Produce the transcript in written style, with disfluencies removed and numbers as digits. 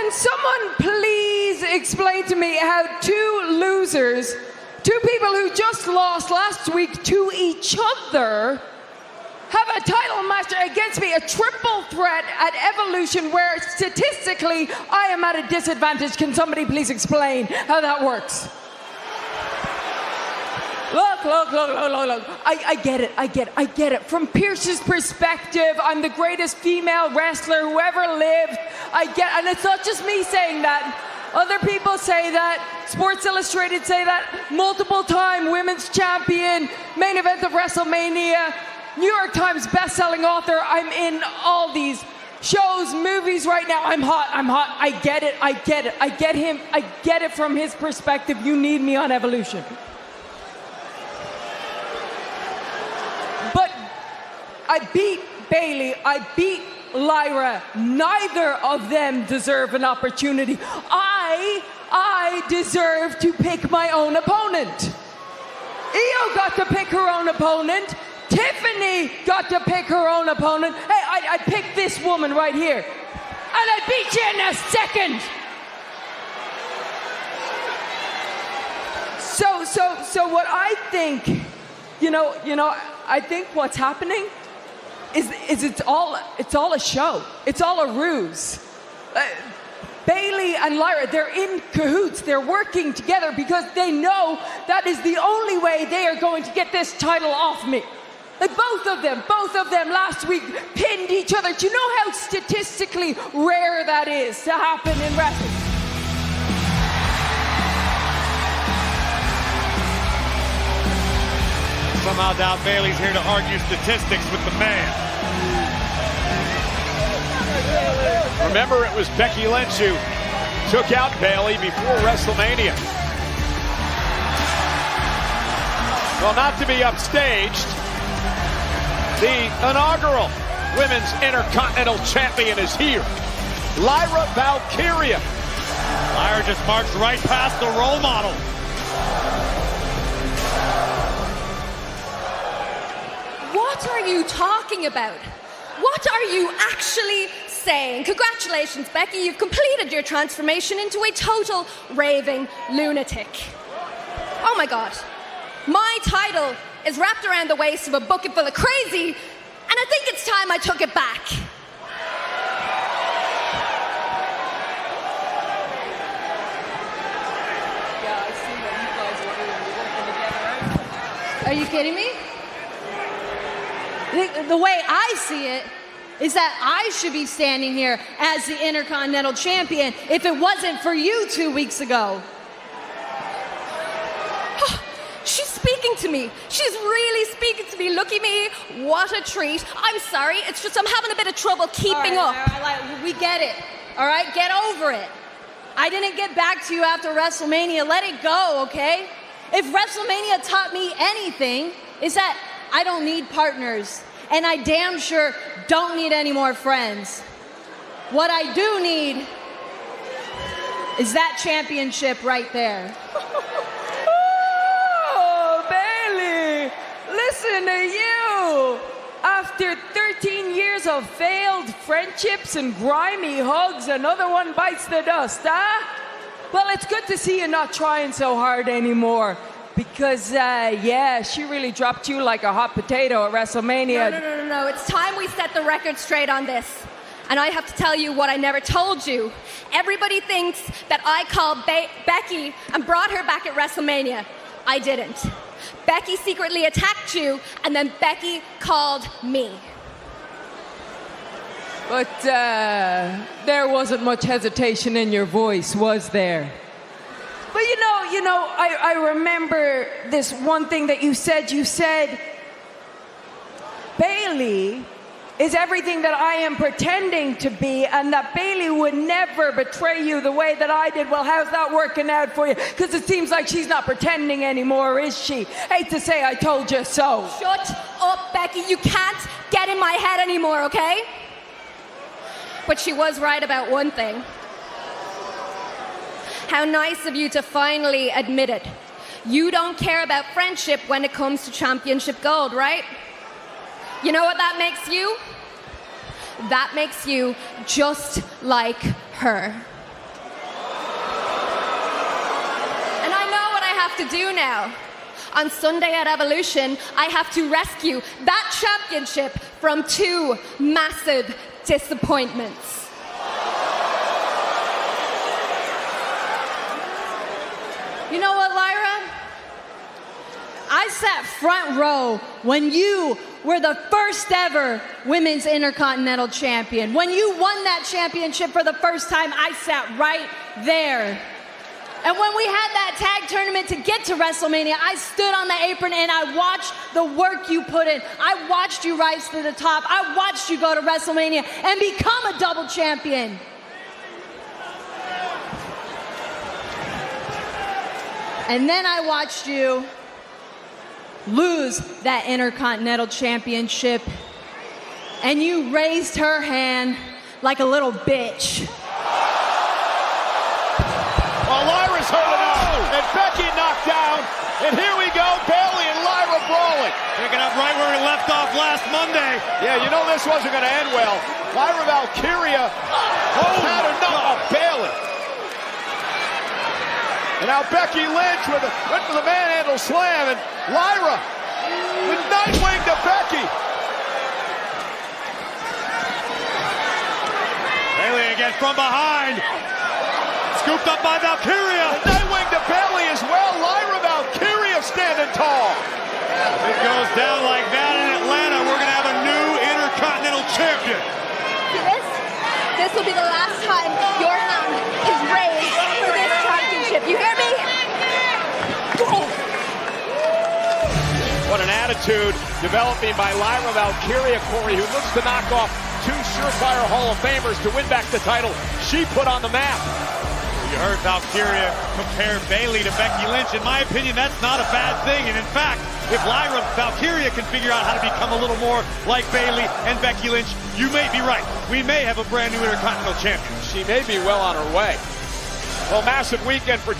Can someone please explain to me how two losers, two people who just lost last week to each other, have a title match against me, a triple threat at Evolution where statistically I am at a disadvantage? Can somebody please explain how that works? Look. I get it. From Pierce's perspective, I'm the greatest female wrestler who ever lived. And it's not just me saying that. Other people say that. Sports Illustrated say that. Multiple-time women's champion, main event of WrestleMania, New York Times best-selling author. I'm in all these shows, movies right now. I'm hot. I get it. I get him. I get it from his perspective. You need me on Evolution. But I beat Bayley. I beat Lyra. Neither of them deserve an opportunity. I deserve to pick my own opponent. Io got to pick her own opponent. Tiffany got to pick her own opponent. Hey, I picked this woman right here. And I beat you in a second. So what I think, I think what's happening is it's all a show. It's all a ruse. Bayley and Lyra, they're in cahoots. They're working together because they know that is the only way they are going to get this title off me. Like both of them last week pinned each other. Do you know how statistically rare that is to happen in wrestling? Somehow doubt Bayley's here to argue statistics with the man. Remember, it was Becky Lynch who took out Bayley before WrestleMania. Well, not to be upstaged, the inaugural Women's Intercontinental Champion is here. Lyra Valkyria. Lyra just marched right past the role model. What are you talking about? What are you actually saying? Congratulations, Becky. You've completed your transformation into a total raving lunatic. Oh my God. My title is wrapped around the waist of a bucket full of crazy, and I think it's time I took it back. Yeah, I see what you guys are doing. You're working together, right? Are you kidding me? The way I see it is that I should be standing here as the Intercontinental Champion if it wasn't for you 2 weeks ago. She's speaking to me. She's really speaking to me. Look at me. What a treat. I'm sorry. It's just I'm having a bit of trouble keeping up. All right, we get it. All right, get over it. I didn't get back to you after WrestleMania. Let it go, okay? If WrestleMania taught me anything, is that I don't need partners. And I damn sure don't need any more friends. What I do need is that championship right there. Oh, Bayley, listen to you. After 13 years of failed friendships and grimy hugs, another one bites the dust, huh? Well, it's good to see you not trying so hard anymore. Because, yeah, she really dropped you like a hot potato at WrestleMania. No. It's time we set the record straight on this. And I have to tell you what I never told you. Everybody thinks that I called Becky and brought her back at WrestleMania. I didn't. Becky secretly attacked you, and then Becky called me. But there wasn't much hesitation in your voice, was there? But I remember this one thing that you said. You said, Bayley is everything that I am pretending to be, and that Bayley would never betray you the way that I did. Well, how's that working out for you? Because it seems like she's not pretending anymore, is she? Hate to say I told you so. Shut up, Becky. You can't get in my head anymore, okay? But she was right about one thing. How nice of you to finally admit it. You don't care about friendship when it comes to championship gold, right? You know what that makes you? That makes you just like her. to do now. On Sunday at Evolution, I have to rescue that championship from 2 massive disappointments. You know what, Lyra? I sat front row when you were the first ever Women's Intercontinental Champion. When you won that championship for the first time, I sat right there. And when we had that tag tournament to get to WrestleMania, I stood on the apron and I watched the work you put in. I watched you rise to the top. I watched you go to WrestleMania and become a double champion. And then I watched you lose that Intercontinental Championship, and you raised her hand like a little bitch. Well, Lyra's holding on, and Becky knocked down, and here we go, Bayley and Lyra brawling. Picking up right where we left off last Monday. Yeah, you know this wasn't going to end well. Lyra Valkyria had enough of Bayley. And now Becky Lynch went for the manhandle slam, and Lyra with Nightwing to Becky. Bayley again from behind. Scooped up by Valkyria. Nightwing to Bayley as well. Lyra Valkyria standing tall. If it goes down like that in Atlanta, we're going to have a new Intercontinental Champion. See this? This will be the last time your hand is raised for this championship. You hear me? What an attitude developing by Lyra Valkyria, Corey, who looks to knock off 2 surefire Hall of Famers to win back the title she put on the map. You heard Valkyria compare Bayley to Becky Lynch. In my opinion, that's not a bad thing. And in fact, if Lyra Valkyria can figure out how to become a little more like Bayley and Becky Lynch, you may be right. We may have a brand new Intercontinental Champion. She may be well on her way. Well, massive weekend for